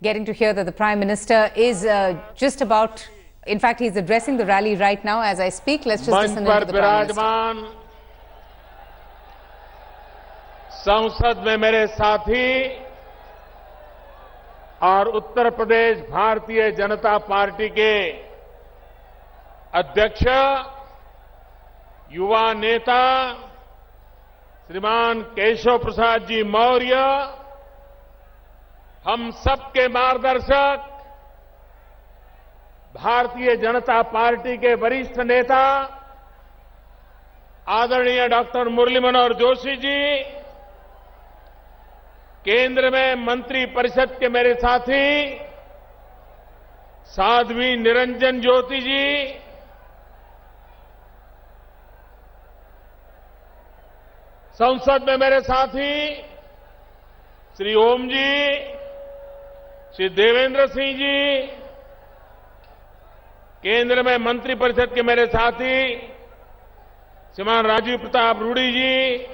getting to hear that the Prime Minister is just about, in fact, he's addressing the rally right now as I speak. Let's just listen to the Prime Minister. संसद में मेरे साथी और Uttar Pradesh Bharatiya Janata party के अध्यक्ष, युवा नेता श्रीमान केशव प्रसाद जी मौर्य, हम सबके मार्गदर्शक भारतीय जनता पार्टी के वरिष्ठ नेता आदरणीय डॉक्टर मुरली मनोहर जोशी जी, केंद्र में मंत्री परिषद के मेरे साथी साध्वी निरंजन ज्योति जी, संसद में मेरे साथी श्री ओम जी, श्री देवेंद्र सिंह जी, केंद्र में मंत्री परिषद के मेरे साथी श्रीमान राजीव प्रताप रूडी जी,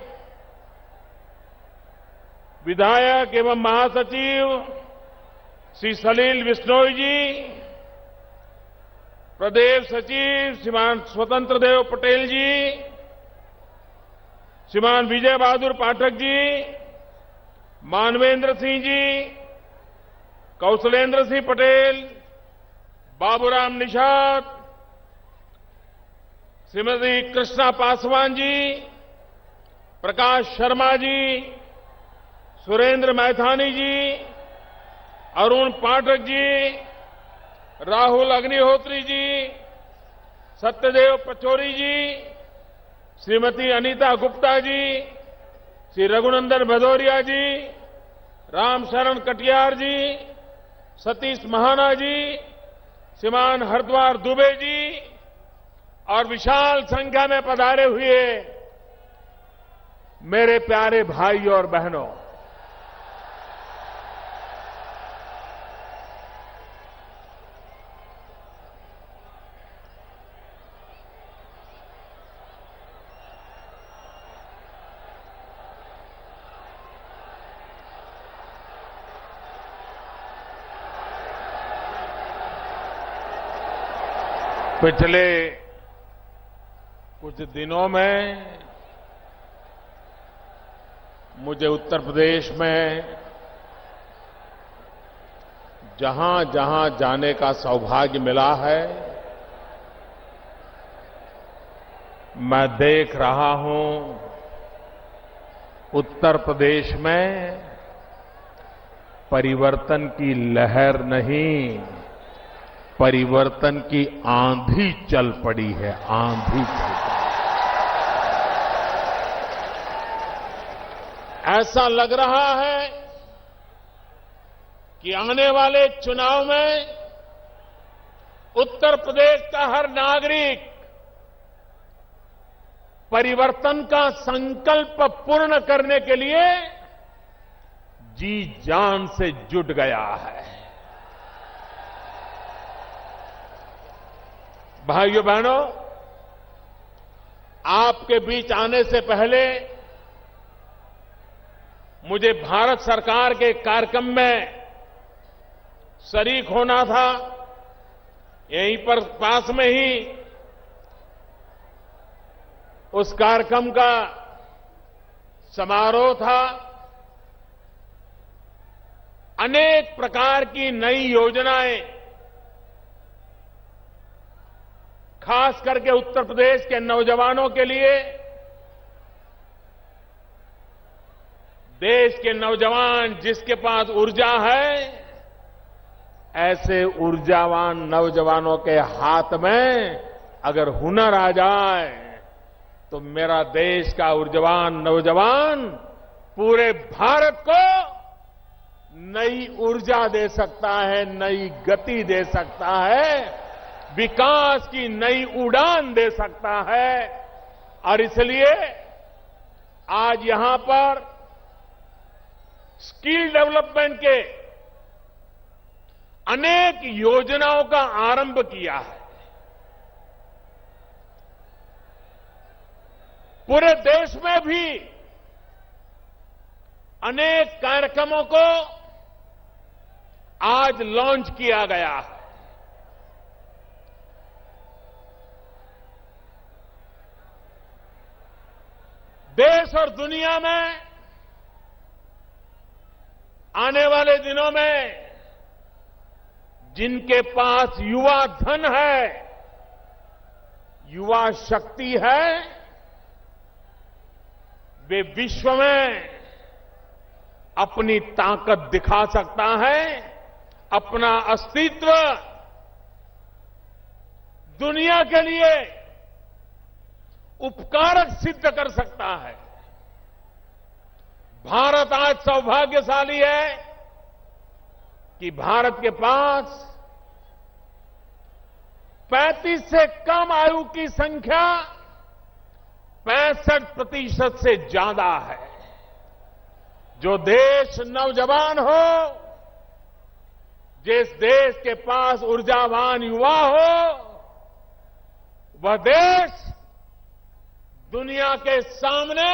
विधायक एवं महासचिव श्री सलील बिश्नोई जी, प्रदेश सचिव श्रीमान स्वतंत्र देव पटेल जी, श्रीमान विजय बहादुर पाठक जी, मानवेंद्र सिंह जी, कौशलेंद्र सिंह पटेल, बाबूराम निषाद, श्रीमती कृष्णा पासवान जी, प्रकाश शर्मा जी, सुरेंद्र मैथानी जी, अरुण पाठक जी, राहुल अग्निहोत्री जी, सत्यदेव पचौरी जी, श्रीमती अनीता गुप्ता जी, श्री रघुनंदन भदौरिया जी, रामशरण कटियार जी, सतीश महाना जी, श्रीमान हरद्वार दुबे जी और विशाल संख्या में पधारे हुए मेरे प्यारे भाई और बहनों, पिछले कुछ दिनों में मुझे उत्तर प्रदेश में जहां जहां जाने का सौभाग्य मिला है, मैं देख रहा हूं उत्तर प्रदेश में परिवर्तन की लहर नहीं, परिवर्तन की आंधी चल पड़ी है, आंधी चल पड़ी। ऐसा लग रहा है कि आने वाले चुनाव में उत्तर प्रदेश का हर नागरिक परिवर्तन का संकल्प पूर्ण करने के लिए जी जान से जुट गया है। भाइयों बहनों, आपके बीच आने से पहले मुझे भारत सरकार के कार्यक्रम में शरीक होना था। यहीं पर पास में ही उस कार्यक्रम का समारोह था। अनेक प्रकार की नई योजनाएं खास करके उत्तर प्रदेश के नौजवानों के लिए, देश के नौजवान जिसके पास ऊर्जा है, ऐसे ऊर्जावान नौजवानों के हाथ में अगर हुनर आ जाए तो मेरा देश का ऊर्जावान नौजवान पूरे भारत को नई ऊर्जा दे सकता है, नई गति दे सकता है, विकास की नई उड़ान दे सकता है। और इसलिए आज यहां पर स्किल डेवलपमेंट के अनेक योजनाओं का आरंभ किया है। पूरे देश में भी अनेक कार्यक्रमों को आज लॉन्च किया गया है। देश और दुनिया में आने वाले दिनों में जिनके पास युवा धन है, युवा शक्ति है, वे विश्व में अपनी ताकत दिखा सकता है, अपना अस्तित्व दुनिया के लिए उपकारक सिद्ध कर सकता है। भारत आज सौभाग्यशाली है कि भारत के पास 35 से कम आयु की संख्या 65% से ज्यादा है। जो देश नौजवान हो, जिस देश के पास ऊर्जावान युवा हो, वह देश दुनिया के सामने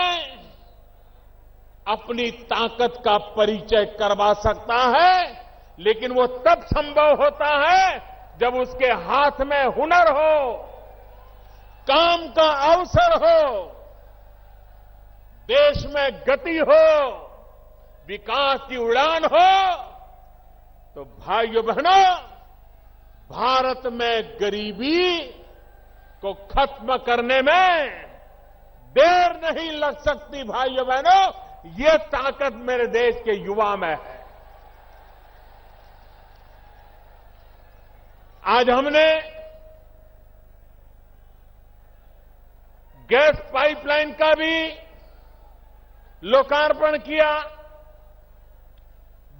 अपनी ताकत का परिचय करवा सकता है। लेकिन वो तब संभव होता है जब उसके हाथ में हुनर हो, काम का अवसर हो, देश में गति हो, विकास की उड़ान हो। तो भाइयों बहनों, भारत में गरीबी को खत्म करने में देर नहीं लग सकती। भाइयों बहनों, ये ताकत मेरे देश के युवा में है। आज हमने गैस पाइपलाइन का भी लोकार्पण किया,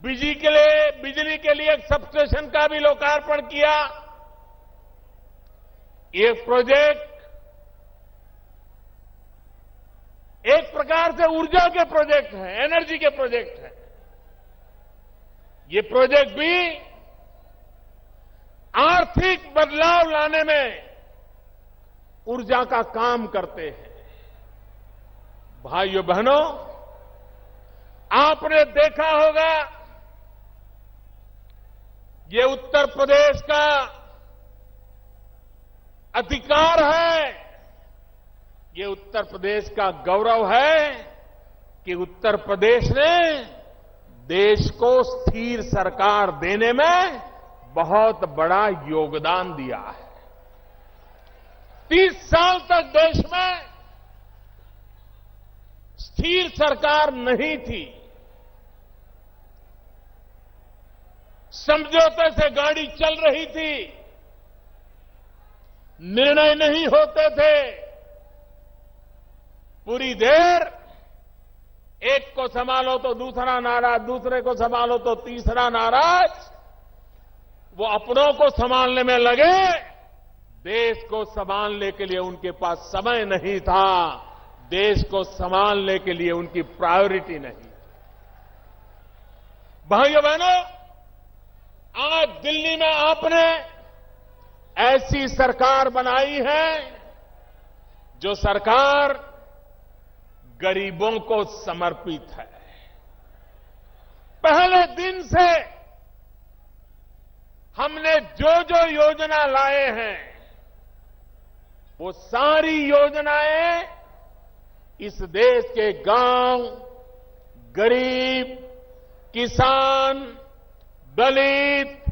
बिजली के लिए एक सबस्टेशन का भी लोकार्पण किया। ये प्रोजेक्ट एक प्रकार से ऊर्जा के प्रोजेक्ट हैं, एनर्जी के प्रोजेक्ट हैं। ये प्रोजेक्ट भी आर्थिक बदलाव लाने में ऊर्जा का काम करते हैं। भाइयों बहनों, आपने देखा होगा, ये उत्तर प्रदेश का अधिकार है, ये उत्तर प्रदेश का गौरव है कि उत्तर प्रदेश ने देश को स्थिर सरकार देने में बहुत बड़ा योगदान दिया है। 30 साल तक देश में स्थिर सरकार नहीं थी। समझौते से गाड़ी चल रही थी, निर्णय नहीं होते थे। पूरी देर एक को संभालो तो दूसरा नाराज, दूसरे को संभालो तो तीसरा नाराज। वो अपनों को संभालने में लगे, देश को संभालने के लिए उनके पास समय नहीं था, देश को संभालने के लिए उनकी प्रायोरिटी नहीं। भाइयों बहनों, आज दिल्ली में आपने ऐसी सरकार बनाई है जो सरकार गरीबों को समर्पित है। पहले दिन से हमने जो जो योजना लाए हैं, वो सारी योजनाएं इस देश के गांव, गरीब, किसान, दलित,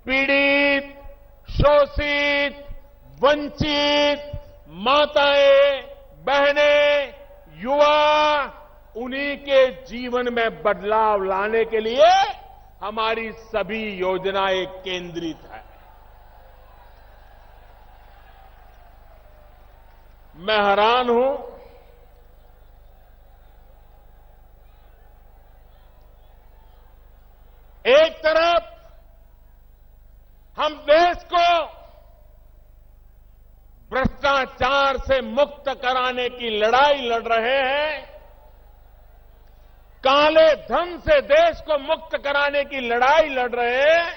पीड़ित, शोषित, वंचित, माताएं, बहनें, युवा, उन्हीं के जीवन में बदलाव लाने के लिए हमारी सभी योजनाएं केंद्रित है। मैं हैरान हूं, एक तरफ हम देश को भ्रष्टाचार से मुक्त कराने की लड़ाई लड़ रहे हैं, काले धन से देश को मुक्त कराने की लड़ाई लड़ रहे हैं।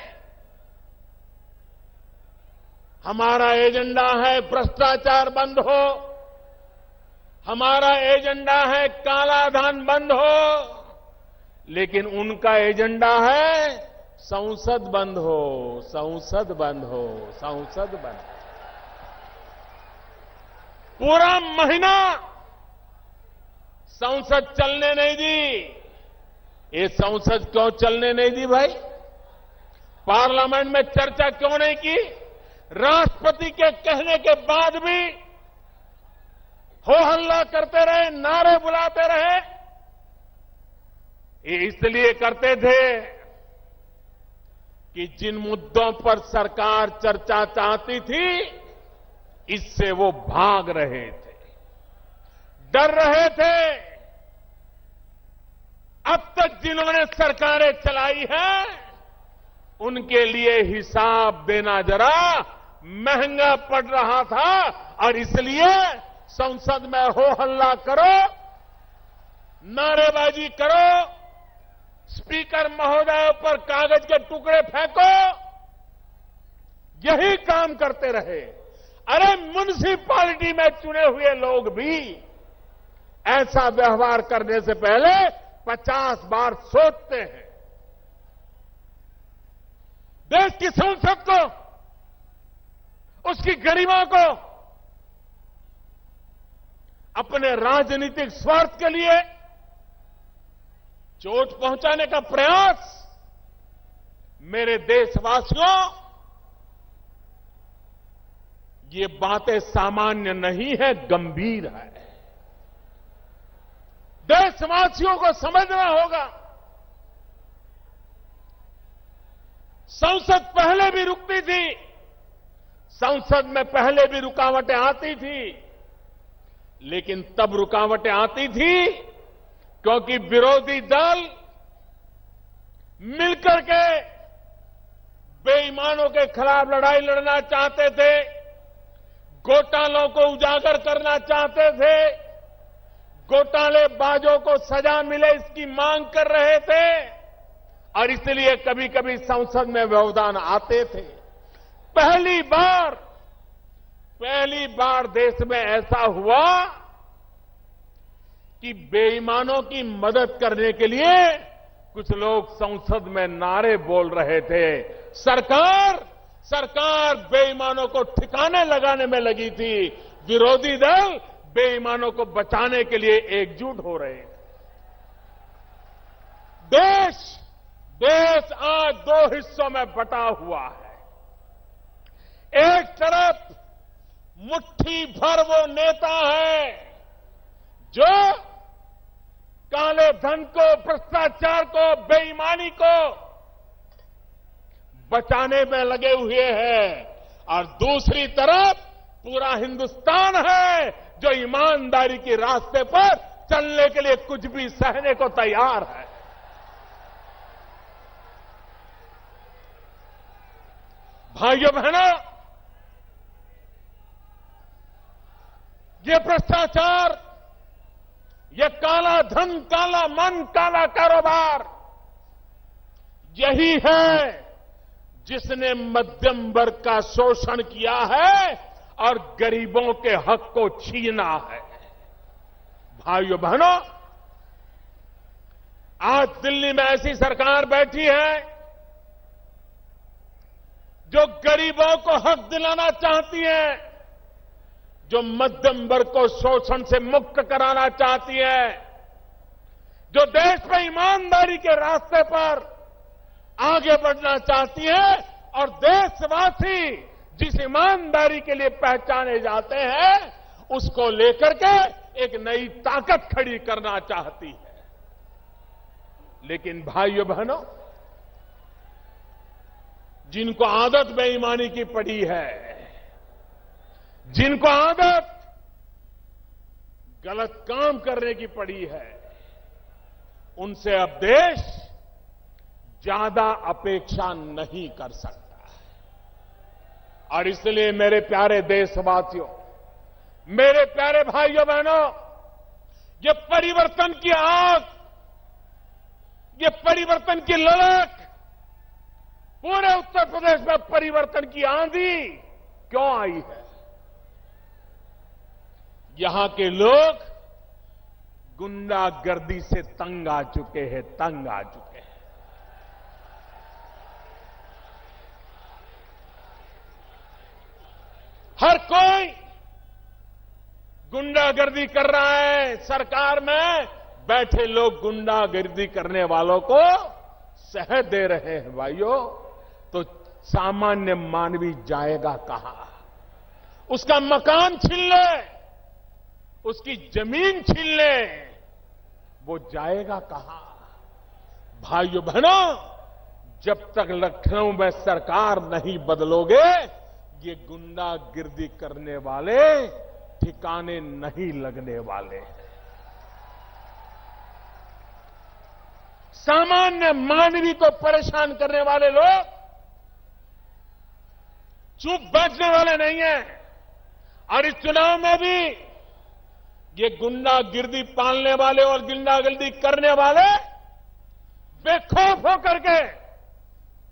हमारा एजेंडा है भ्रष्टाचार बंद हो, हमारा एजेंडा है काला धन बंद हो, लेकिन उनका एजेंडा है संसद बंद हो, संसद बंद हो, संसद बंद हो। पूरा महीना संसद चलने नहीं दी। ये संसद क्यों चलने नहीं दी भाई? पार्लियामेंट में चर्चा क्यों नहीं की? राष्ट्रपति के कहने के बाद भी हो हल्ला करते रहे, नारे बुलाते रहे। ये इसलिए करते थे कि जिन मुद्दों पर सरकार चर्चा चाहती थी, इससे वो भाग रहे थे, डर रहे थे। अब तक जिन्होंने सरकारें चलाई हैं, उनके लिए हिसाब देना जरा महंगा पड़ रहा था और इसलिए संसद में हो हल्ला करो, नारेबाजी करो, स्पीकर महोदय पर कागज के टुकड़े फेंको, यही काम करते रहे। अरे म्युनिसिपैलिटी में चुने हुए लोग भी ऐसा व्यवहार करने से पहले 50 बार सोचते हैं। देश की संसद को, उसकी गरिमा को अपने राजनीतिक स्वार्थ के लिए चोट पहुंचाने का प्रयास, मेरे देशवासियों, ये बातें सामान्य नहीं है, गंभीर है। देशवासियों को समझना होगा। संसद पहले भी रुकती थी, संसद में पहले भी रुकावटें आती थी, लेकिन तब रुकावटें आती थी क्योंकि विरोधी दल मिलकर के बेईमानों के खिलाफ लड़ाई लड़ना चाहते थे, घोटालों को उजागर करना चाहते थे, घोटालेबाजों को सजा मिले इसकी मांग कर रहे थे और इसलिए कभी कभी संसद में व्यवधान आते थे। पहली बार देश में ऐसा हुआ कि बेईमानों की मदद करने के लिए कुछ लोग संसद में नारे बोल रहे थे। सरकार बेईमानों को ठिकाने लगाने में लगी थी, विरोधी दल बेईमानों को बचाने के लिए एकजुट हो रहे थे। देश आज दो हिस्सों में बटा हुआ है। एक तरफ मुट्ठी भर वो नेता है जो काले धन को, भ्रष्टाचार को, बेईमानी को बचाने में लगे हुए हैं और दूसरी तरफ पूरा हिंदुस्तान है जो ईमानदारी के रास्ते पर चलने के लिए कुछ भी सहने को तैयार है। भाइयों बहनों, ये भ्रष्टाचार, ये काला धन, काला मन, काला कारोबार, यही है जिसने मध्यम वर्ग का शोषण किया है और गरीबों के हक को छीना है। भाइयों बहनों, आज दिल्ली में ऐसी सरकार बैठी है जो गरीबों को हक दिलाना चाहती है, जो मध्यम वर्ग को शोषण से मुक्त कराना चाहती है, जो देश में ईमानदारी के रास्ते पर आगे बढ़ना चाहती है और देशवासी जिस ईमानदारी के लिए पहचाने जाते हैं उसको लेकर के एक नई ताकत खड़ी करना चाहती है। लेकिन भाइयों बहनों, जिनको आदत बेईमानी की पड़ी है, जिनको आदत गलत काम करने की पड़ी है, उनसे अब देश ज्यादा अपेक्षा नहीं कर सकता। और इसलिए मेरे प्यारे देशवासियों, मेरे प्यारे भाइयों बहनों, ये परिवर्तन की आग, ये परिवर्तन की ललक, पूरे उत्तर प्रदेश में परिवर्तन की आंधी क्यों आई है? यहां के लोग गुंडागर्दी से तंग आ चुके हैं, तंग आ चुके हैं। हर कोई गुंडागर्दी कर रहा है। सरकार में बैठे लोग गुंडागर्दी करने वालों को सह दे रहे हैं भाइयों, तो सामान्य मानवी जाएगा कहां? उसका मकान छीन ले, उसकी जमीन छीन ले, वो जाएगा कहां? भाइयों बहनों, जब तक लखनऊ में सरकार नहीं बदलोगे, ये गुंडागिर्दी करने वाले ठिकाने नहीं लगने वाले। सामान्य मानवी को परेशान करने वाले लोग चुप बैठने वाले नहीं हैं। और इस चुनाव में भी ये गुंडागिर्दी पालने वाले और गुंडागिर्दी करने वाले बेखौफ होकर के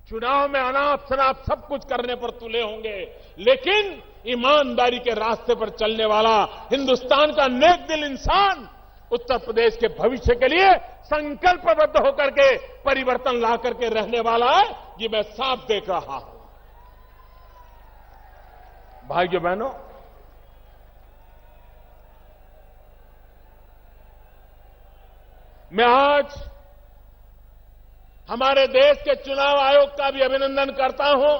चुनाव में अनाप शनाप सब कुछ करने पर तुले होंगे, लेकिन ईमानदारी के रास्ते पर चलने वाला हिंदुस्तान का नेक दिल इंसान उत्तर प्रदेश के भविष्य के लिए संकल्पबद्ध होकर के परिवर्तन ला करके रहने वाला है, ये मैं साफ देख रहा हूं। भाइयों बहनों, मैं आज हमारे देश के चुनाव आयोग का भी अभिनंदन करता हूं।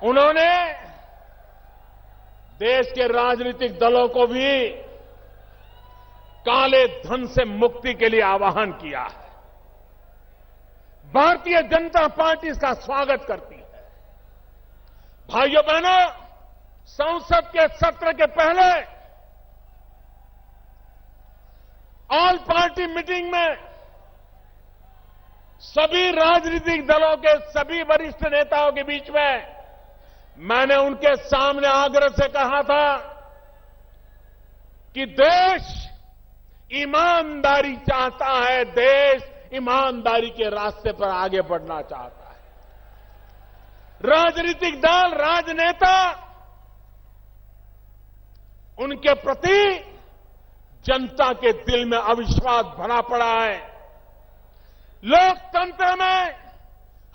उन्होंने देश के राजनीतिक दलों को भी काले धन से मुक्ति के लिए आह्वान किया है। भारतीय जनता पार्टी इसका स्वागत करती है। भाइयों बहनों, संसद के सत्र के पहले ऑल पार्टी मीटिंग में सभी राजनीतिक दलों के सभी वरिष्ठ नेताओं के बीच में मैंने उनके सामने आग्रह से कहा था कि देश ईमानदारी चाहता है, देश ईमानदारी के रास्ते पर आगे बढ़ना चाहता है। राजनीतिक दल, राजनेता, उनके प्रति जनता के दिल में अविश्वास भरा पड़ा है। लोकतंत्र में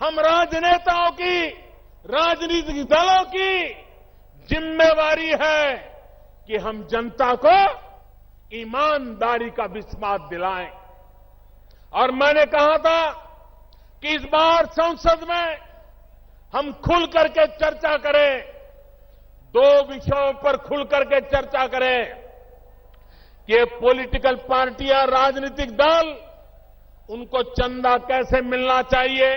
हम राजनेताओं की, राजनीतिक दलों की जिम्मेवारी है कि हम जनता को ईमानदारी का विश्वास दिलाएं। और मैंने कहा था कि इस बार संसद में हम खुल करके चर्चा करें, दो विषयों पर खुल करके चर्चा करें कि पॉलिटिकल पार्टियां, राजनीतिक दल, उनको चंदा कैसे मिलना चाहिए,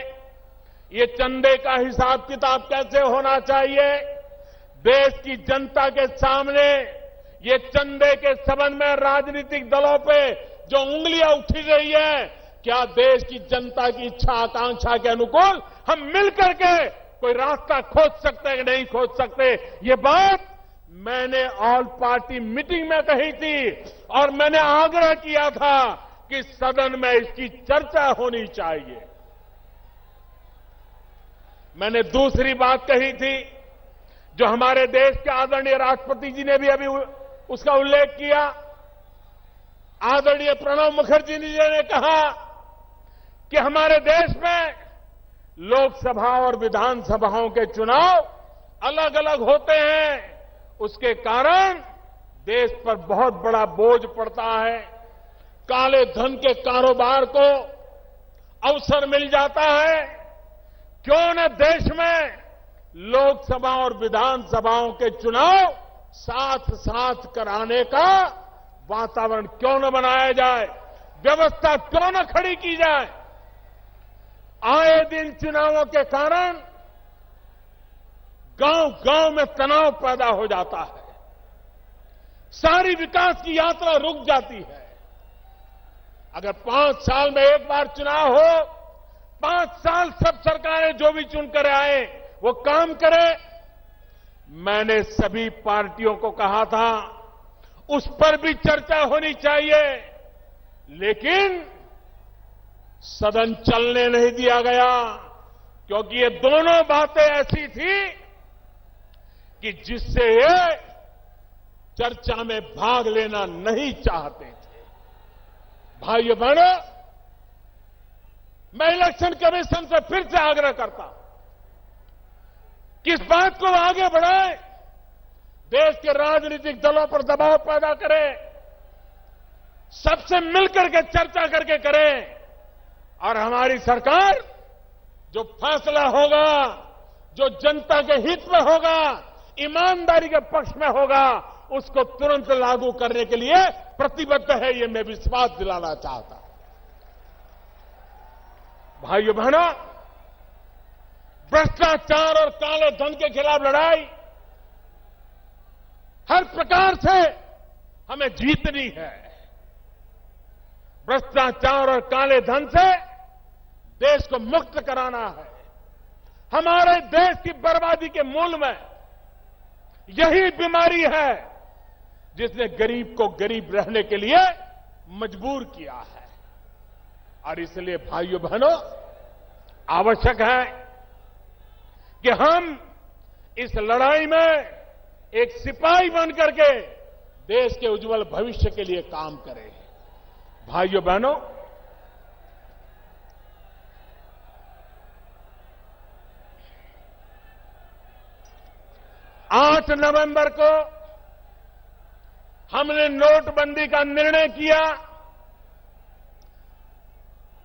ये चंदे का हिसाब किताब कैसे होना चाहिए, देश की जनता के सामने ये चंदे के संबंध में राजनीतिक दलों पे जो उंगलियां उठी रही है, क्या देश की जनता की इच्छा आकांक्षा के अनुकूल हम मिलकर के कोई रास्ता खोज सकते हैं कि नहीं खोज सकते? ये बात मैंने ऑल पार्टी मीटिंग में कही थी और मैंने आग्रह किया था कि सदन में इसकी चर्चा होनी चाहिए। मैंने दूसरी बात कही थी, जो हमारे देश के आदरणीय राष्ट्रपति जी ने भी अभी उसका उल्लेख किया। आदरणीय प्रणब मुखर्जी जी ने कहा कि हमारे देश में लोकसभा और विधानसभाओं के चुनाव अलग अलग होते हैं, उसके कारण देश पर बहुत बड़ा बोझ पड़ता है, काले धन के कारोबार को अवसर मिल जाता है। क्यों न देश में लोकसभा और विधानसभाओं के चुनाव साथ साथ कराने का वातावरण क्यों न बनाया जाए, व्यवस्था क्यों न खड़ी की जाए। आए दिन चुनावों के कारण गांव गांव में तनाव पैदा हो जाता है, सारी विकास की यात्रा रुक जाती है। अगर 5 साल में एक बार चुनाव हो, 5 साल सब सरकारें जो भी चुनकर आए वो काम करे। मैंने सभी पार्टियों को कहा था उस पर भी चर्चा होनी चाहिए, लेकिन सदन चलने नहीं दिया गया, क्योंकि ये दोनों बातें ऐसी थी कि जिससे ये चर्चा में भाग लेना नहीं चाहते थे। भाइयों बहनों, मैं इलेक्शन कमीशन से फिर से आग्रह करता हूं किस बात को आगे बढ़ाए, देश के राजनीतिक दलों पर दबाव पैदा करें, सबसे मिलकर के चर्चा करके करें और हमारी सरकार जो फैसला होगा, जो जनता के हित में होगा, ईमानदारी के पक्ष में होगा, उसको तुरंत लागू करने के लिए प्रतिबद्ध है, ये मैं विश्वास दिलाना चाहता हूं। भाइयों बहनों, भ्रष्टाचार और काले धन के खिलाफ लड़ाई हर प्रकार से हमें जीतनी है। भ्रष्टाचार और काले धन से देश को मुक्त कराना है। हमारे देश की बर्बादी के मूल में यही बीमारी है जिसने गरीब को गरीब रहने के लिए मजबूर किया है। और इसलिए भाइयों बहनों, आवश्यक है कि हम इस लड़ाई में एक सिपाही बनकर के देश के उज्जवल भविष्य के लिए काम करें। भाइयों बहनों, आठ नवंबर को हमने नोटबंदी का निर्णय किया।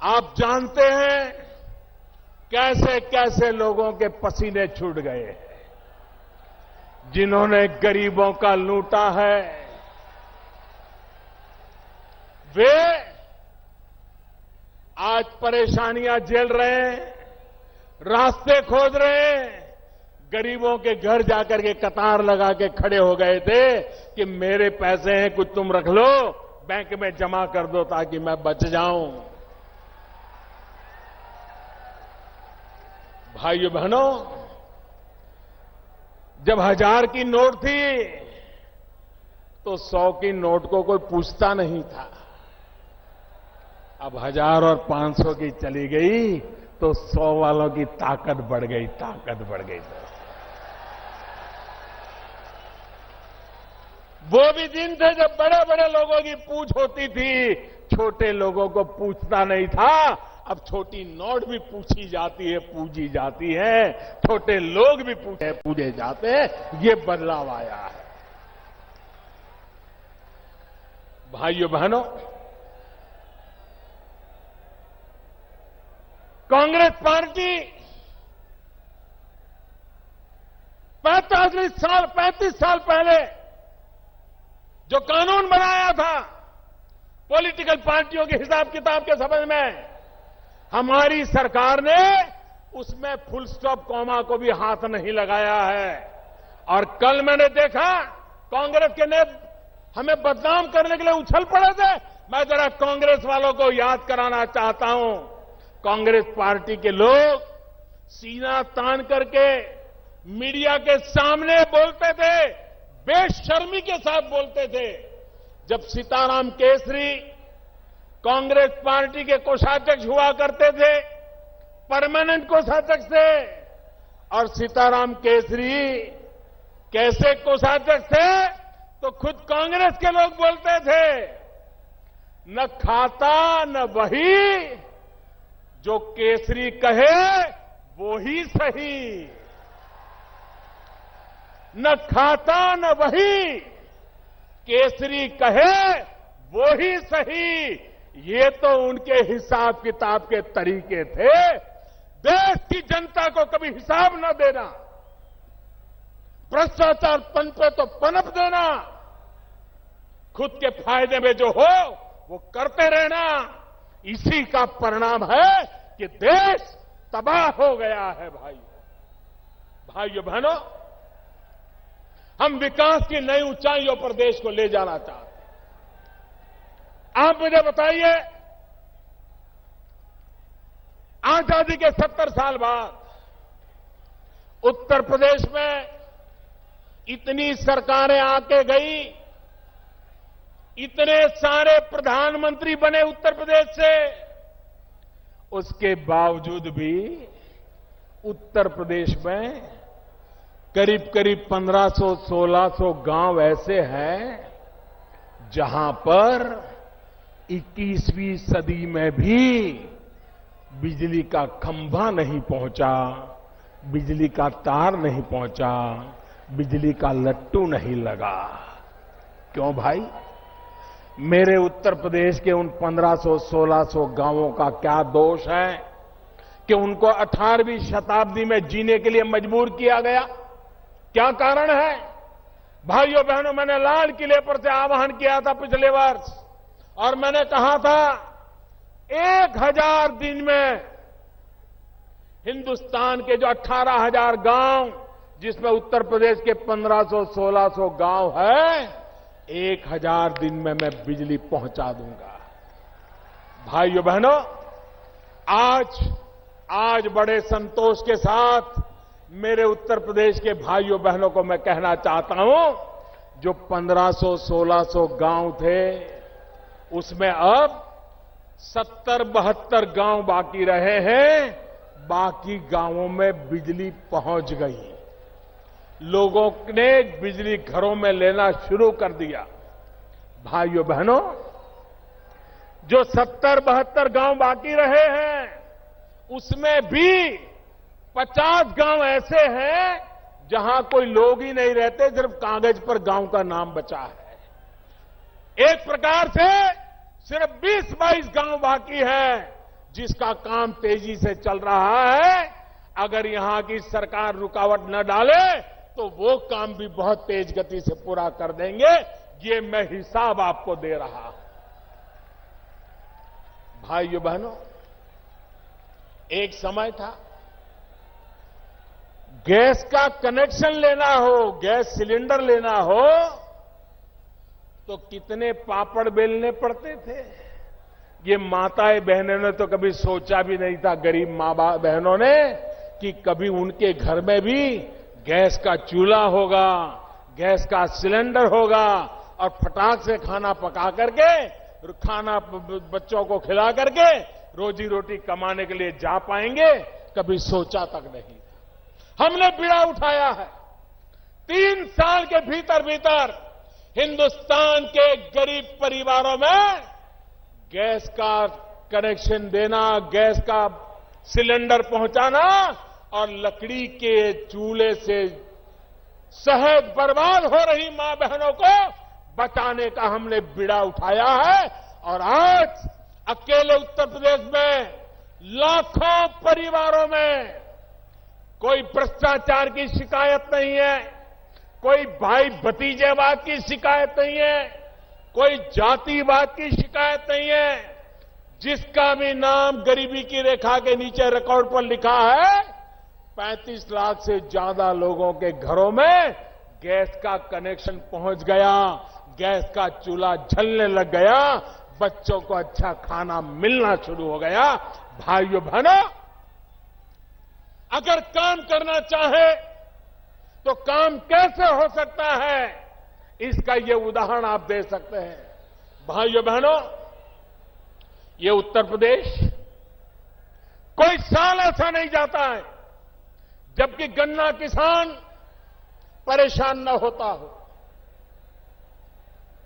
आप जानते हैं कैसे कैसे लोगों के पसीने छूट गए हैं, जिन्होंने गरीबों का लूटा है। वे आज परेशानियां झेल रहे हैं, रास्ते खोज रहे हैं। गरीबों के घर जाकर के कतार लगा के खड़े हो गए थे कि मेरे पैसे हैं, कुछ तुम रख लो, बैंक में जमा कर दो ताकि मैं बच जाऊं। भाइयों बहनों, जब 1000 की नोट थी तो 100 की नोट को कोई पूछता नहीं था। अब 1000 और 500 की चली गई तो 100 वालों की ताकत बढ़ गई, ताकत बढ़ गई। वो भी दिन थे जब बड़े बड़े लोगों की पूछ होती थी, छोटे लोगों को पूछना नहीं था। अब छोटी नोट भी पूछी जाती है, पूजी जाती है, छोटे लोग भी पूछे जाते हैं। ये बदलाव आया है। भाइयों बहनों, कांग्रेस पार्टी 35 साल पहले जो कानून बनाया था पॉलिटिकल पार्टियों के हिसाब किताब के संबंध में, हमारी सरकार ने उसमें फुल स्टॉप कॉमा को भी हाथ नहीं लगाया है। और कल मैंने देखा कांग्रेस के नेता हमें बदनाम करने के लिए उछल पड़े थे। मैं जरा कांग्रेस वालों को याद कराना चाहता हूं, कांग्रेस पार्टी के लोग सीना तान करके मीडिया के सामने बोलते थे, बेशर्मी के साथ बोलते थे। जब सीताराम केसरी कांग्रेस पार्टी के कोषाध्यक्ष हुआ करते थे, परमानेंट कोषाध्यक्ष थे, और सीताराम केसरी कैसे कोषाध्यक्ष थे तो खुद कांग्रेस के लोग बोलते थे, न खाता न वही, जो केसरी कहे वो ही सही। न खाता न वही, केसरी कहे वो ही सही। ये तो उनके हिसाब किताब के तरीके थे। देश की जनता को कभी हिसाब न देना, भ्रष्टाचार पनपे तो पनप देना, खुद के फायदे में जो हो वो करते रहना, इसी का परिणाम है कि देश तबाह हो गया है। भाइयों बहनों, हम विकास की नई ऊंचाइयों पर देश को ले जाना चाहते हैं। आप मुझे बताइए, आजादी के 70 साल बाद उत्तर प्रदेश में इतनी सरकारें आके गई, इतने सारे प्रधानमंत्री बने उत्तर प्रदेश से, उसके बावजूद भी उत्तर प्रदेश में करीब 1500-1600 गांव ऐसे हैं जहां पर 21वीं सदी में भी बिजली का खंभा नहीं पहुंचा, बिजली का तार नहीं पहुंचा, बिजली का लट्टू नहीं लगा। क्यों भाई? मेरे उत्तर प्रदेश के उन 1500-1600 गांवों का क्या दोष है कि उनको 18वीं शताब्दी में जीने के लिए मजबूर किया गया? क्या कारण है? भाइयों बहनों, मैंने लाल किले पर से आह्वान किया था पिछले वर्ष, और मैंने कहा था 1000 दिन में हिंदुस्तान के जो 18,000 गांव, जिसमें उत्तर प्रदेश के 1500-1600 गांव है, 1000 दिन में मैं बिजली पहुंचा दूंगा। भाइयों बहनों, आज बड़े संतोष के साथ मेरे उत्तर प्रदेश के भाइयों बहनों को मैं कहना चाहता हूं, जो 1500-1600 गांव थे, उसमें अब 70-72 गांव बाकी रहे हैं। बाकी गांवों में बिजली पहुंच गई, लोगों ने बिजली घरों में लेना शुरू कर दिया। भाइयों बहनों, जो 70-72 गांव बाकी रहे हैं, उसमें भी 50 गांव ऐसे हैं जहां कोई लोग ही नहीं रहते, सिर्फ कागज पर गांव का नाम बचा है। एक प्रकार से सिर्फ 20-22 गांव बाकी है जिसका काम तेजी से चल रहा है। अगर यहां की सरकार रुकावट न डाले तो वो काम भी बहुत तेज गति से पूरा कर देंगे। ये मैं हिसाब आपको दे रहा हूं। भाइयों बहनों, एक समय था गैस का कनेक्शन लेना हो, गैस सिलेंडर लेना हो, तो कितने पापड़ बेलने पड़ते थे। ये माताएं बहनों ने तो कभी सोचा भी नहीं था, गरीब मां बहनों ने, कि कभी उनके घर में भी गैस का चूल्हा होगा, गैस का सिलेंडर होगा, और फटाक से खाना पका करके, खाना बच्चों को खिला करके रोजी रोटी कमाने के लिए जा पाएंगे। कभी सोचा तक नहीं। हमने बीड़ा उठाया है। 3 साल के भीतर भीतर हिंदुस्तान के गरीब परिवारों में गैस का कनेक्शन देना, गैस का सिलेंडर पहुंचाना, और लकड़ी के चूल्हे से सहज बर्बाद हो रही मां बहनों को बचाने का हमने बीड़ा उठाया है। और आज अकेले उत्तर प्रदेश में लाखों परिवारों में कोई भ्रष्टाचार की शिकायत नहीं है, कोई भाई भतीजेवाद की शिकायत नहीं है, कोई जातिवाद की शिकायत नहीं है। जिसका भी नाम गरीबी की रेखा के नीचे रिकॉर्ड पर लिखा है, 35 लाख से ज्यादा लोगों के घरों में गैस का कनेक्शन पहुंच गया, गैस का चूल्हा जलने लग गया, बच्चों को अच्छा खाना मिलना शुरू हो गया। भाइयों बहनों, अगर काम करना चाहे तो काम कैसे हो सकता है, इसका ये उदाहरण आप दे सकते हैं। भाइयों बहनों, ये उत्तर प्रदेश, कोई साल ऐसा नहीं जाता है जबकि गन्ना किसान परेशान न होता हो।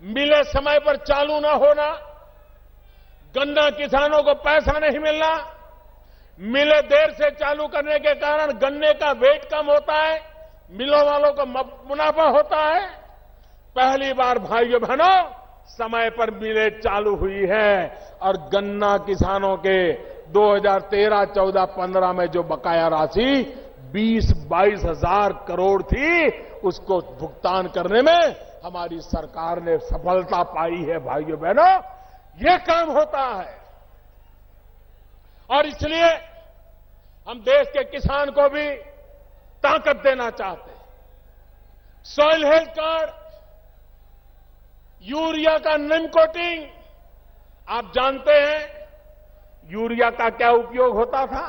मिले समय पर चालू न होना, गन्ना किसानों को पैसा नहीं मिलना, मिले देर से चालू करने के कारण गन्ने का वेट कम होता है, मिलों वालों को मुनाफा होता है। पहली बार भाइयों बहनों समय पर मिलें चालू हुई है, और गन्ना किसानों के 2013, 14, 15 में जो बकाया राशि 20-22 हजार करोड़ थी, उसको भुगतान करने में हमारी सरकार ने सफलता पाई है। भाइयों बहनों, ये काम होता है, और इसलिए हम देश के किसान को भी ताकत देना चाहते हैं। सॉइल हेल्थ कार्ड, यूरिया का निम कोटिंग, आप जानते हैं यूरिया का क्या उपयोग होता था।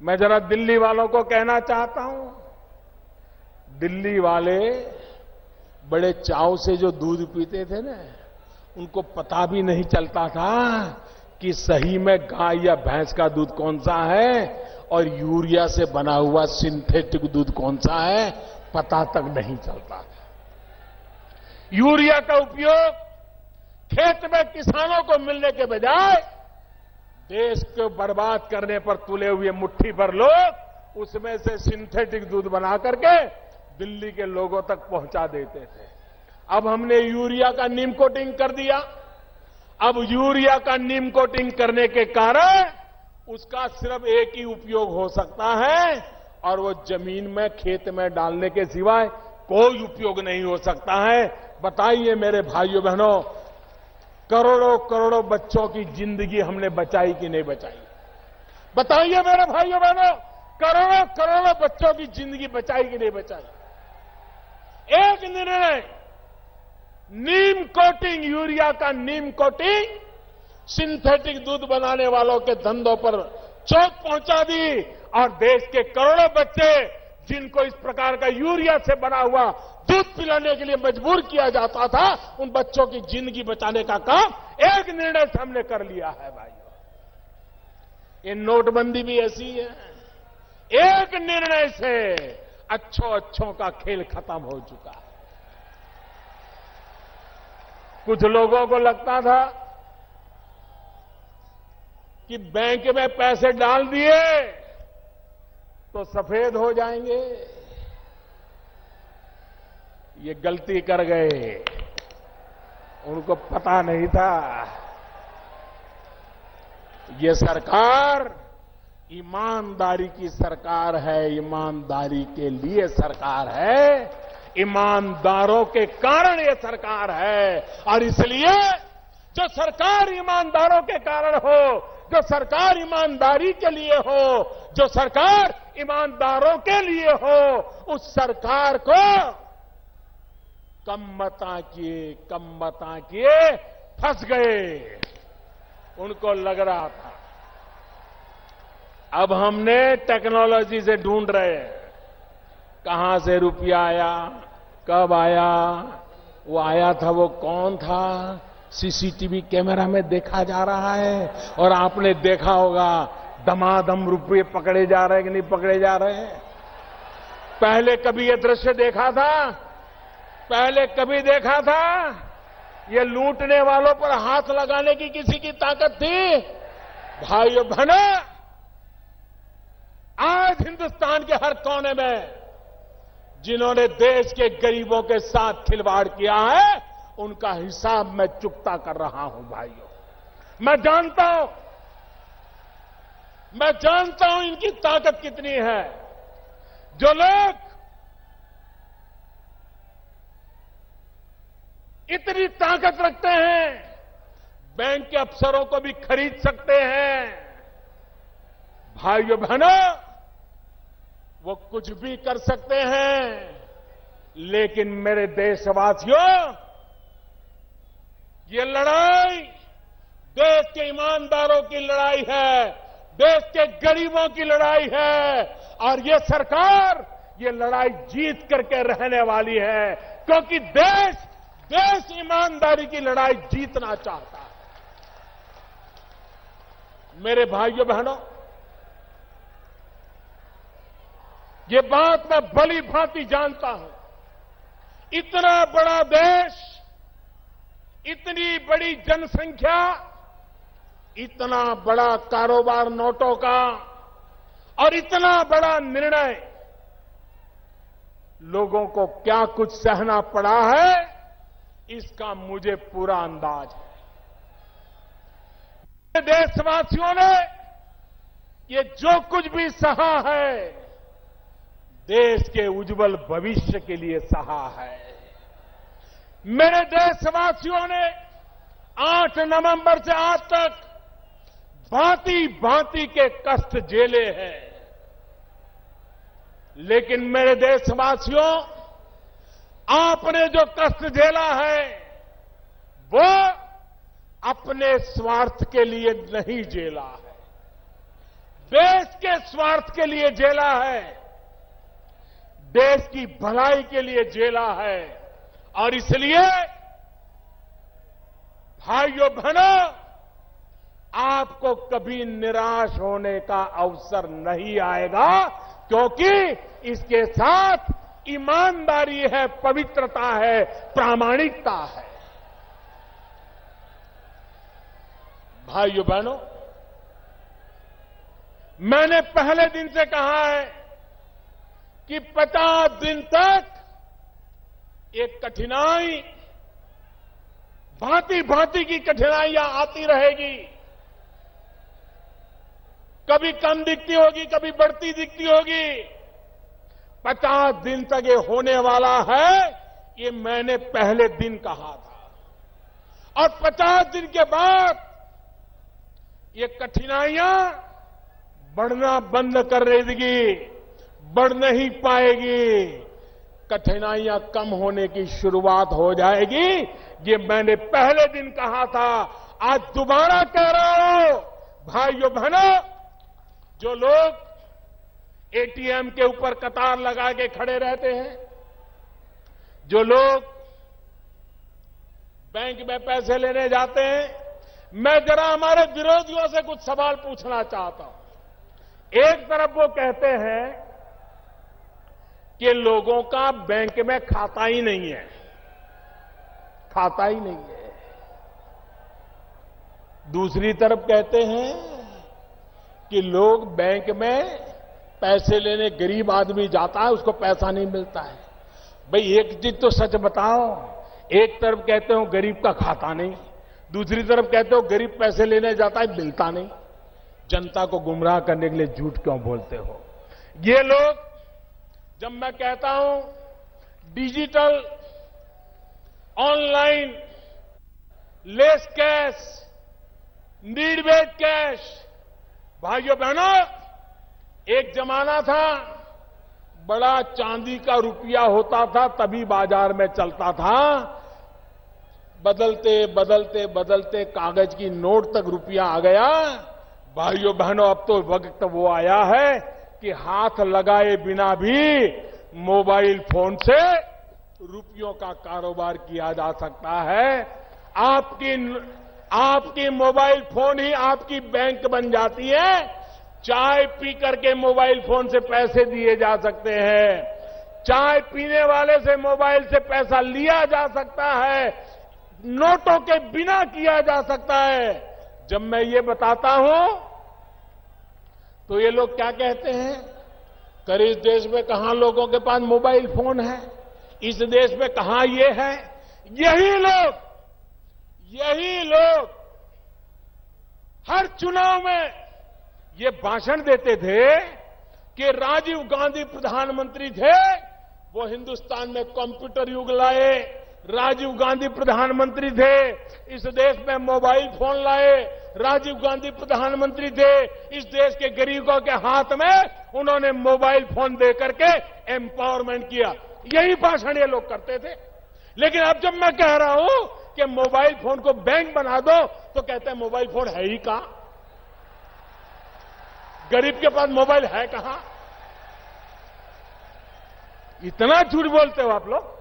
मैं जरा दिल्ली वालों को कहना चाहता हूं, दिल्ली वाले बड़े चाव से जो दूध पीते थे ना, उनको पता भी नहीं चलता था कि सही में गाय या भैंस का दूध कौन सा है और यूरिया से बना हुआ सिंथेटिक दूध कौन सा है, पता तक नहीं चलता था। यूरिया का उपयोग खेत में किसानों को मिलने के बजाय देश को बर्बाद करने पर तुले हुए मुट्ठी भर लोग उसमें से सिंथेटिक दूध बना करके दिल्ली के लोगों तक पहुंचा देते थे। अब हमने यूरिया का नीम कोटिंग कर दिया। अब यूरिया का नीम कोटिंग करने के कारण उसका सिर्फ एक ही उपयोग हो सकता है और वो जमीन में खेत में डालने के सिवाय कोई उपयोग नहीं हो सकता है। बताइए मेरे भाइयों बहनों, करोड़ों करोड़ों बच्चों की जिंदगी हमने बचाई कि नहीं बचाई? बताइए मेरे भाइयों बहनों, करोड़ों करोड़ों बच्चों की जिंदगी बचाई कि नहीं बचाई? एक निर्णय, नीम कोटिंग, यूरिया का नीम कोटिंग सिंथेटिक दूध बनाने वालों के धंधों पर चोट पहुंचा दी और देश के करोड़ों बच्चे जिनको इस प्रकार का यूरिया से बना हुआ दूध पिलाने के लिए मजबूर किया जाता था, उन बच्चों की जिंदगी बचाने का काम एक निर्णय से हमने कर लिया है भाइयों। ये नोटबंदी भी ऐसी है, एक निर्णय से अच्छों का खेल खत्म हो चुका है। कुछ लोगों को लगता था कि बैंक में पैसे डाल दिए तो सफेद हो जाएंगे। ये गलती कर गए, उनको पता नहीं था ये सरकार ईमानदारी की सरकार है, ईमानदारी के लिए सरकार है, ईमानदारों के कारण ये सरकार है। और इसलिए जो सरकार ईमानदारों के कारण हो, जो सरकार ईमानदारी के लिए हो, जो सरकार ईमानदारों के लिए हो, उस सरकार को कम मता किए फंस गए। उनको लग रहा था अब हमने टेक्नोलॉजी से ढूंढ रहे हैं कहां से रुपया आया, कब आया, वो आया था वो कौन था, सीसीटीवी कैमरा में देखा जा रहा है। और आपने देखा होगा दमादम रुपये पकड़े जा रहे हैं कि नहीं पकड़े जा रहे हैं। पहले कभी ये दृश्य देखा था? पहले कभी देखा था? ये लूटने वालों पर हाथ लगाने की किसी की ताकत थी? भाइयों बहनों, आज हिंदुस्तान के हर कोने में जिन्होंने देश के गरीबों के साथ खिलवाड़ किया है, उनका हिसाब मैं चुकता कर रहा हूं भाइयों। मैं जानता हूं इनकी ताकत कितनी है। जो लोग इतनी ताकत रखते हैं, बैंक के अफसरों को भी खरीद सकते हैं। भाइयों बहनों, वो कुछ भी कर सकते हैं, लेकिन मेरे देशवासियों, ये लड़ाई देश के ईमानदारों की लड़ाई है, देश के गरीबों की लड़ाई है। और ये सरकार ये लड़ाई जीत करके रहने वाली है, क्योंकि देश ईमानदारी की लड़ाई जीतना चाहता है। मेरे भाइयों बहनों, ये बात मैं भली भांति जानता हूं। इतना बड़ा देश, इतनी बड़ी जनसंख्या, इतना बड़ा कारोबार नोटों का और इतना बड़ा निर्णय, लोगों को क्या कुछ सहना पड़ा है, इसका मुझे पूरा अंदाज है। देशवासियों ने ये जो कुछ भी सहा है, देश के उज्जवल भविष्य के लिए सहा है। मेरे देशवासियों ने 8 नवंबर से आज तक भांति भांति के कष्ट झेले हैं, लेकिन मेरे देशवासियों, आपने जो कष्ट झेला है वो अपने स्वार्थ के लिए नहीं झेला है, देश के स्वार्थ के लिए झेला है, देश की भलाई के लिए झेला है। और इसलिए भाइयों बहनों, आपको कभी निराश होने का अवसर नहीं आएगा, क्योंकि इसके साथ ईमानदारी है, पवित्रता है, प्रामाणिकता है। भाइयों बहनों, मैंने पहले दिन से कहा है कि 50 दिन तक एक कठिनाई, भांति भांति की कठिनाइयां आती रहेगी। कभी कम दिखती होगी, कभी बढ़ती दिखती होगी। 50 दिन तक ये होने वाला है, ये मैंने पहले दिन कहा था। और 50 दिन के बाद ये कठिनाइयां बढ़ना बंद कर देगी, बढ़ नहीं पाएगी। कठिनाइयां कम होने की शुरुआत हो जाएगी। ये मैंने पहले दिन कहा था, आज दोबारा कह रहा हूं। भाइयों बहनों, जो लोग एटीएम के ऊपर कतार लगा के खड़े रहते हैं, जो लोग बैंक में पैसे लेने जाते हैं, मैं जरा हमारे विरोधियों से कुछ सवाल पूछना चाहता हूं। एक तरफ वो कहते हैं कि लोगों का बैंक में खाता ही नहीं है, खाता ही नहीं है। दूसरी तरफ कहते हैं कि लोग बैंक में पैसे लेने, गरीब आदमी जाता है, उसको पैसा नहीं मिलता है। भाई एक चीज तो सच बताओ, एक तरफ कहते हो गरीब का खाता नहीं, दूसरी तरफ कहते हो गरीब पैसे लेने जाता है, मिलता नहीं। जनता को गुमराह करने के लिए झूठ क्यों बोलते हो? ये लोग, जब मैं कहता हूं digital, online, less cash, need based cash, भाइयों बहनों, एक जमाना था बड़ा चांदी का रुपया होता था तभी बाजार में चलता था। बदलते बदलते बदलते कागज की नोट तक रुपया आ गया। भाइयों बहनों, अब तो वक्त वो आया है कि हाथ लगाए बिना भी मोबाइल फोन से रुपयों का कारोबार किया जा सकता है। आपकी मोबाइल फोन ही आपकी बैंक बन जाती है। चाय पी करके मोबाइल फोन से पैसे दिए जा सकते हैं, चाय पीने वाले से मोबाइल से पैसा लिया जा सकता है, नोटों के बिना किया जा सकता है। जब मैं ये बताता हूं तो ये लोग क्या कहते हैं, कर इस देश में कहां लोगों के पास मोबाइल फोन है, इस देश में कहां ये है। यही लोग हर चुनाव में ये भाषण देते थे कि राजीव गांधी प्रधानमंत्री थे, वो हिंदुस्तान में कंप्यूटर युग लाए। राजीव गांधी प्रधानमंत्री थे, इस देश में मोबाइल फोन लाए। राजीव गांधी प्रधानमंत्री थे, इस देश के गरीबों के हाथ में उन्होंने मोबाइल फोन दे करके एम्पावरमेंट किया। यही भाषण ये लोग करते थे। लेकिन अब जब मैं कह रहा हूं कि मोबाइल फोन को बैंक बना दो, तो कहते हैं मोबाइल फोन है ही कहां, गरीब के पास मोबाइल है कहां। इतना झूठ बोलते हो आप लोग।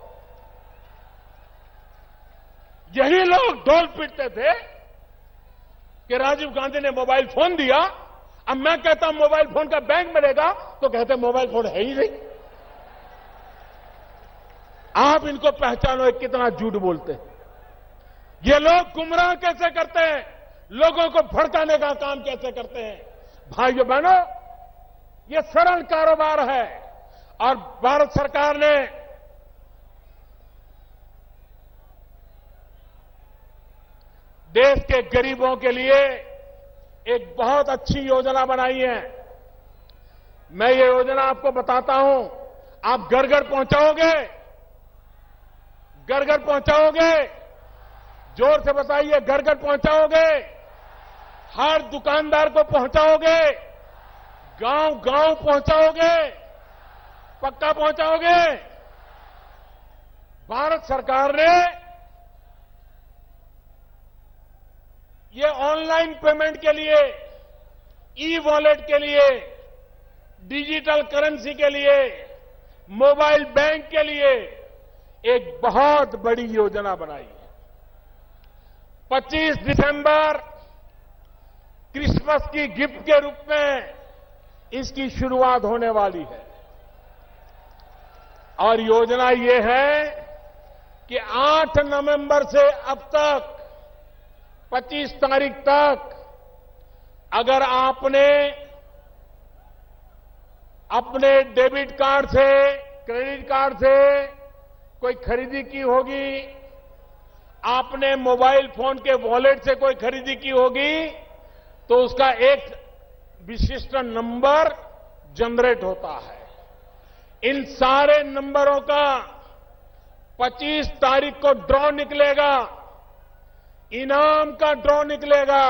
यही लोग ढोल पीटते थे कि राजीव गांधी ने मोबाइल फोन दिया। अब मैं कहता हूं मोबाइल फोन का बैंक बनेगा, तो कहते हैं मोबाइल फोन है ही नहीं। आप इनको पहचानो, ये कितना झूठ बोलते हैं। ये लोग गुमराह कैसे करते हैं, लोगों को भड़काने का काम कैसे करते हैं। भाइयों बहनों, ये सरल कारोबार है और भारत सरकार ने देश के गरीबों के लिए एक बहुत अच्छी योजना बनाई है। मैं ये योजना आपको बताता हूं, आप घर घर पहुंचाओगे, घर घर पहुंचाओगे, जोर से बताइए, घर घर पहुंचाओगे, हर दुकानदार को पहुंचाओगे, गांव गांव पहुंचाओगे, पक्का पहुंचाओगे। भारत सरकार ने ये ऑनलाइन पेमेंट के लिए, ई वॉलेट के लिए, डिजिटल करेंसी के लिए, मोबाइल बैंक के लिए एक बहुत बड़ी योजना बनाई है। 25 दिसंबर क्रिसमस की गिफ्ट के रूप में इसकी शुरुआत होने वाली है। और योजना ये है कि 8 नवंबर से अब तक 25 तारीख तक अगर आपने अपने डेबिट कार्ड से, क्रेडिट कार्ड से कोई खरीदी की होगी, आपने मोबाइल फोन के वॉलेट से कोई खरीदी की होगी, तो उसका एक विशिष्ट नंबर जनरेट होता है। इन सारे नंबरों का 25 तारीख को ड्रॉ निकलेगा, इनाम का ड्रॉ निकलेगा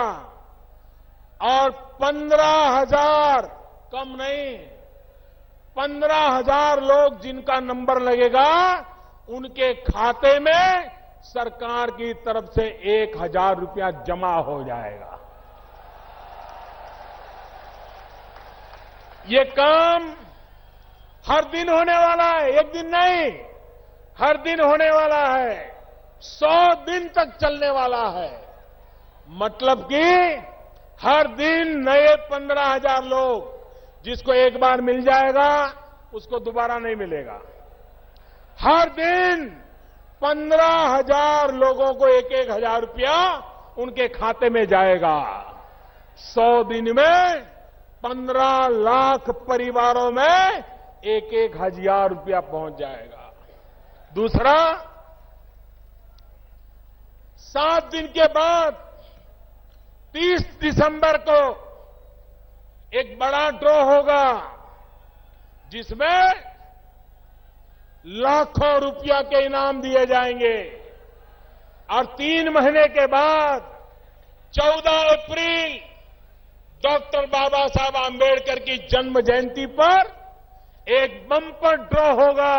और 15,000, कम नहीं, 15,000 लोग जिनका नंबर लगेगा उनके खाते में सरकार की तरफ से 1,000 रुपया जमा हो जाएगा। ये काम हर दिन होने वाला है, एक दिन नहीं, हर दिन होने वाला है, 100 दिन तक चलने वाला है। मतलब कि हर दिन नए 15,000 लोग, जिसको एक बार मिल जाएगा उसको दोबारा नहीं मिलेगा। हर दिन 15,000 लोगों को 1-1 हजार रुपया उनके खाते में जाएगा। 100 दिन में 15 लाख परिवारों में 1-1 हजार रुपया पहुंच जाएगा। दूसरा, 7 दिन के बाद 30 दिसंबर को एक बड़ा ड्रॉ होगा, जिसमें लाखों रुपया के इनाम दिए जाएंगे। और 3 महीने के बाद 14 अप्रैल डॉक्टर बाबा साहब आंबेडकर की जन्म जयंती पर एक बम्पर ड्रॉ होगा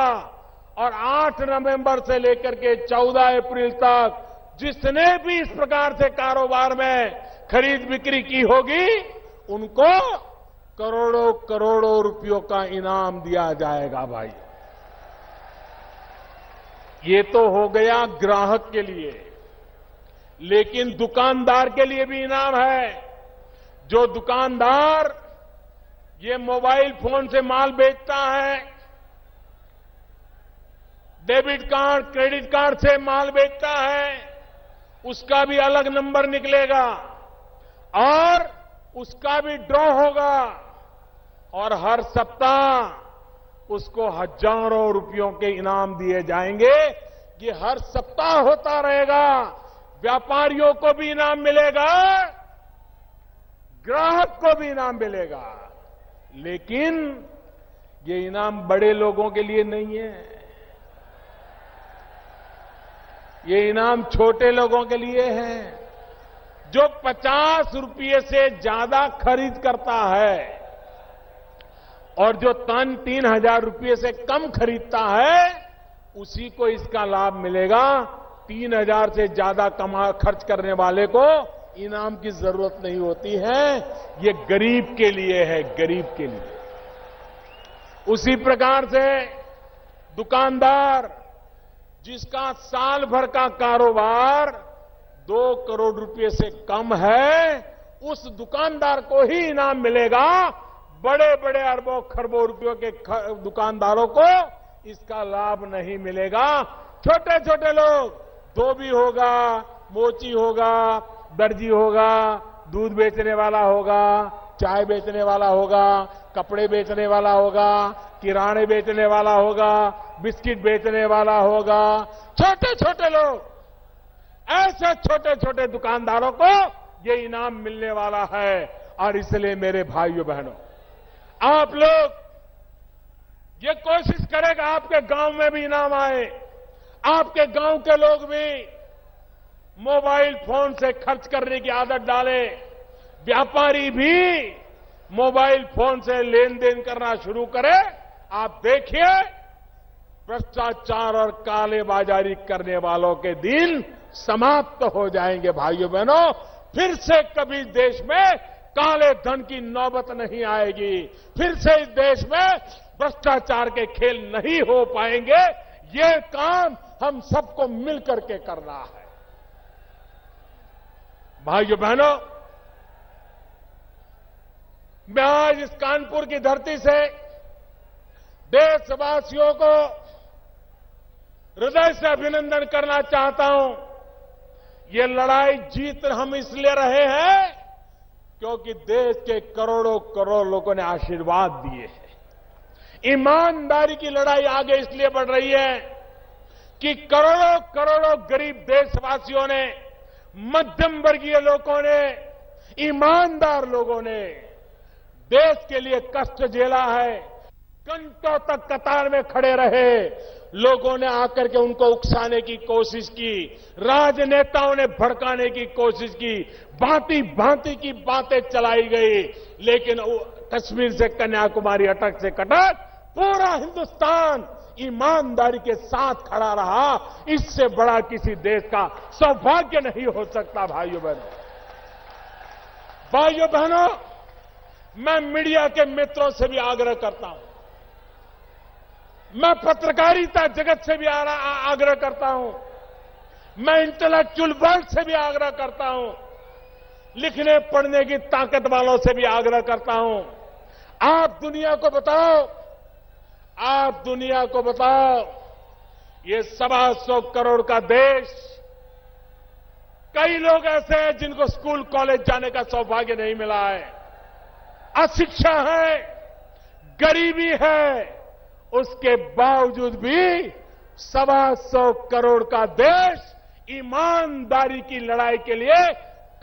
और 8 नवंबर से लेकर के 14 अप्रैल तक जिसने भी इस प्रकार से कारोबार में खरीद बिक्री की होगी उनको करोड़ों करोड़ों रुपयों का इनाम दिया जाएगा। भाई, ये तो हो गया ग्राहक के लिए, लेकिन दुकानदार के लिए भी इनाम है। जो दुकानदार ये मोबाइल फोन से माल बेचता है, डेबिट कार्ड, क्रेडिट कार्ड से माल बेचता है, उसका भी अलग नंबर निकलेगा और उसका भी ड्रॉ होगा और हर सप्ताह उसको हजारों रुपयों के इनाम दिए जाएंगे। ये हर सप्ताह होता रहेगा। व्यापारियों को भी इनाम मिलेगा, ग्राहक को भी इनाम मिलेगा, लेकिन ये इनाम बड़े लोगों के लिए नहीं है। ये इनाम छोटे लोगों के लिए है। जो 50 रुपये से ज्यादा खरीद करता है और जो 3,000 रुपये से कम खरीदता है, उसी को इसका लाभ मिलेगा। 3,000 से ज्यादा खर्च करने वाले को इनाम की जरूरत नहीं होती है। ये गरीब के लिए है, गरीब के लिए। उसी प्रकार से दुकानदार जिसका साल भर का कारोबार 2 करोड़ रुपए से कम है, उस दुकानदार को ही इनाम मिलेगा। बड़े बड़े अरबों खरबों रुपयों के दुकानदारों को इसका लाभ नहीं मिलेगा। छोटे छोटे लोग, धोबी होगा, मोची होगा, दर्जी होगा, दूध बेचने वाला होगा, चाय बेचने वाला होगा, कपड़े बेचने वाला होगा, किराने बेचने वाला होगा, बिस्किट बेचने वाला होगा, छोटे छोटे लोग, ऐसे छोटे छोटे दुकानदारों को ये इनाम मिलने वाला है। और इसलिए मेरे भाइयों बहनों, आप लोग ये कोशिश करेगा आपके गांव में भी इनाम आए, आपके गांव के लोग भी मोबाइल फोन से खर्च करने की आदत डालें, व्यापारी भी मोबाइल फोन से लेन देन करना शुरू करें। आप देखिए, भ्रष्टाचार और कालेबाजारी करने वालों के दिन समाप्त हो जाएंगे। भाइयों बहनों, फिर से कभी देश में काले धन की नौबत नहीं आएगी, फिर से इस देश में भ्रष्टाचार के खेल नहीं हो पाएंगे। ये काम हम सबको मिलकर के करना है। भाइयों बहनों, मैं आज इस कानपुर की धरती से देशवासियों को हृदय से अभिनंदन करना चाहता हूं। ये लड़ाई जीत हम इसलिए रहे हैं क्योंकि देश के करोड़ों करोड़ लोगों ने आशीर्वाद दिए हैं। ईमानदारी की लड़ाई आगे इसलिए बढ़ रही है कि करोड़ों करोड़ों गरीब देशवासियों ने, मध्यम वर्गीय लोगों ने, ईमानदार लोगों ने देश के लिए कष्ट झेला है। घंटों तक कतार में खड़े रहे, लोगों ने आकर के उनको उकसाने की कोशिश की, राजनेताओं ने भड़काने की कोशिश की, भांति भांति की बातें चलाई गई, लेकिन कश्मीर से कन्याकुमारी, अटक से कटक, पूरा हिंदुस्तान ईमानदारी के साथ खड़ा रहा। इससे बड़ा किसी देश का सौभाग्य नहीं हो सकता। भाइयों बहनों, मैं मीडिया के मित्रों से भी आग्रह करता हूं, मैं पत्रकारिता जगत से भी आग्रह करता हूं, मैं इंटेलेक्चुअल वर्ल्ड से भी आग्रह करता हूं, लिखने पढ़ने की ताकत वालों से भी आग्रह करता हूं। आप दुनिया को बताओ, ये 125 करोड़ का देश, कई लोग ऐसे हैं जिनको स्कूल कॉलेज जाने का सौभाग्य नहीं मिला है, अशिक्षा है, गरीबी है, उसके बावजूद भी 125 करोड़ का देश ईमानदारी की लड़ाई के लिए,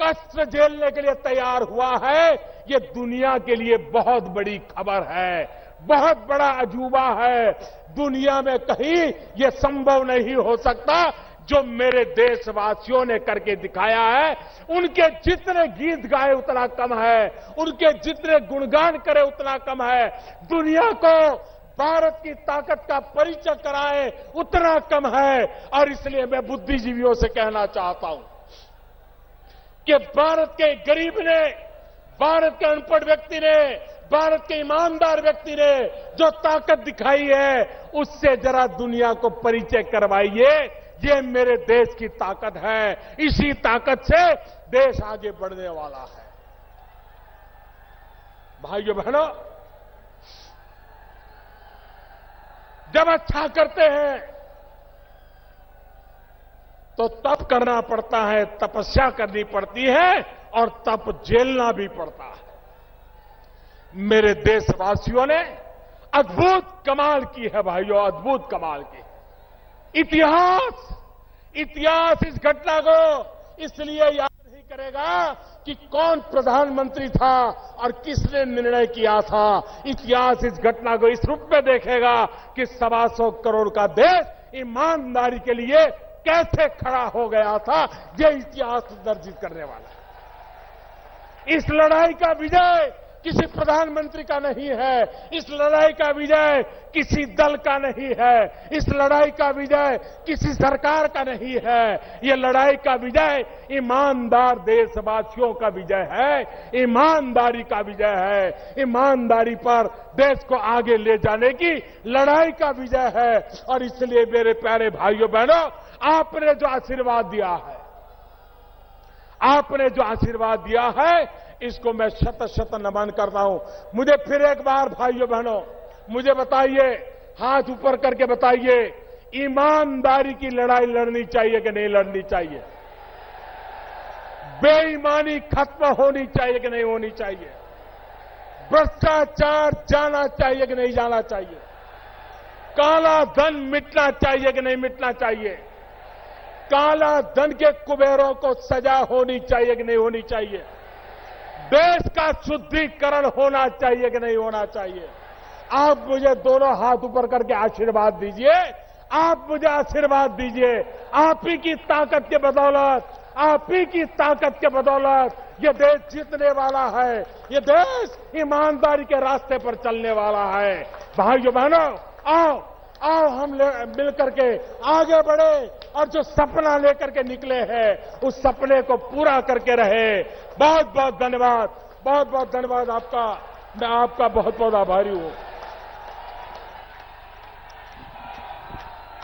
कष्ट झेलने के लिए तैयार हुआ है। ये दुनिया के लिए बहुत बड़ी खबर है, बहुत बड़ा अजूबा है। दुनिया में कहीं ये संभव नहीं हो सकता जो मेरे देशवासियों ने करके दिखाया है। उनके जितने गीत गाए उतना कम है, उनके जितने गुणगान करे उतना कम है। दुनिया को भारत की ताकत का परिचय कराए उतना कम है। और इसलिए मैं बुद्धिजीवियों से कहना चाहता हूं कि भारत के गरीब ने, भारत के अनपढ़ व्यक्ति ने, भारत के ईमानदार व्यक्ति ने जो ताकत दिखाई है, उससे जरा दुनिया को परिचय करवाइए। ये मेरे देश की ताकत है, इसी ताकत से देश आगे बढ़ने वाला है। भाइयों बहनों, जब अच्छा करते हैं तो तप करना पड़ता है, तपस्या करनी पड़ती है और तप झेलना भी पड़ता है। मेरे देशवासियों ने अद्भुत कमाल की है भाइयों, अद्भुत कमाल की। इतिहास इस घटना को इसलिए याद नहीं करेगा कि कौन प्रधानमंत्री था और किसने निर्णय किया था। इतिहास इस घटना को इस रूप में देखेगा कि 125 करोड़ का देश ईमानदारी के लिए कैसे खड़ा हो गया था। यह इतिहास दर्जित करने वाला है। इस लड़ाई का विजय किसी प्रधानमंत्री का नहीं है, इस लड़ाई का विजय किसी दल का नहीं है, इस लड़ाई का विजय किसी सरकार का नहीं है। ये लड़ाई का विजय ईमानदार देशवासियों का विजय है, ईमानदारी का विजय है। ईमानदारी पर देश को आगे ले जाने की लड़ाई का विजय है। और इसलिए मेरे प्यारे भाइयों बहनों, आपने जो आशीर्वाद दिया है, इसको मैं शत नमन करता हूं। मुझे फिर एक बार भाइयों बहनों, मुझे बताइए, हाथ ऊपर करके बताइए, ईमानदारी की लड़ाई लड़नी चाहिए कि नहीं लड़नी चाहिए? बेईमानी खत्म होनी चाहिए कि नहीं होनी चाहिए? भ्रष्टाचार जाना चाहिए कि नहीं जाना चाहिए? काला धन मिटना चाहिए कि नहीं मिटना चाहिए? काला धन के कुबेरों को सजा होनी चाहिए कि नहीं होनी चाहिए? देश का शुद्धिकरण होना चाहिए कि नहीं होना चाहिए? आप मुझे दोनों हाथ ऊपर करके आशीर्वाद दीजिए, आप मुझे आशीर्वाद दीजिए। आप ही की ताकत के बदौलत, आप ही की ताकत के बदौलत ये देश जीतने वाला है, ये देश ईमानदारी के रास्ते पर चलने वाला है। भाइयों बहनों, आओ हम मिलकर के आगे बढ़े और जो सपना लेकर के निकले हैं उस सपने को पूरा करके रहे। बहुत बहुत धन्यवाद आपका। मैं आपका बहुत बहुत आभारी हूं।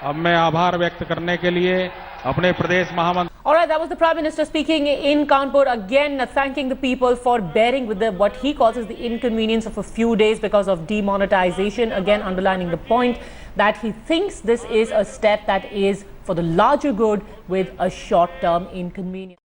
अब मैं आभार व्यक्त करने के लिए अपने प्रदेश महामंत्री। All right, that was the Prime Minister speaking in Kanpur, again thanking the people for bearing with what he calls as the inconvenience of a few days because of demonetization, again underlining the point that he thinks this is a step that is for the larger good with a short-term inconvenience.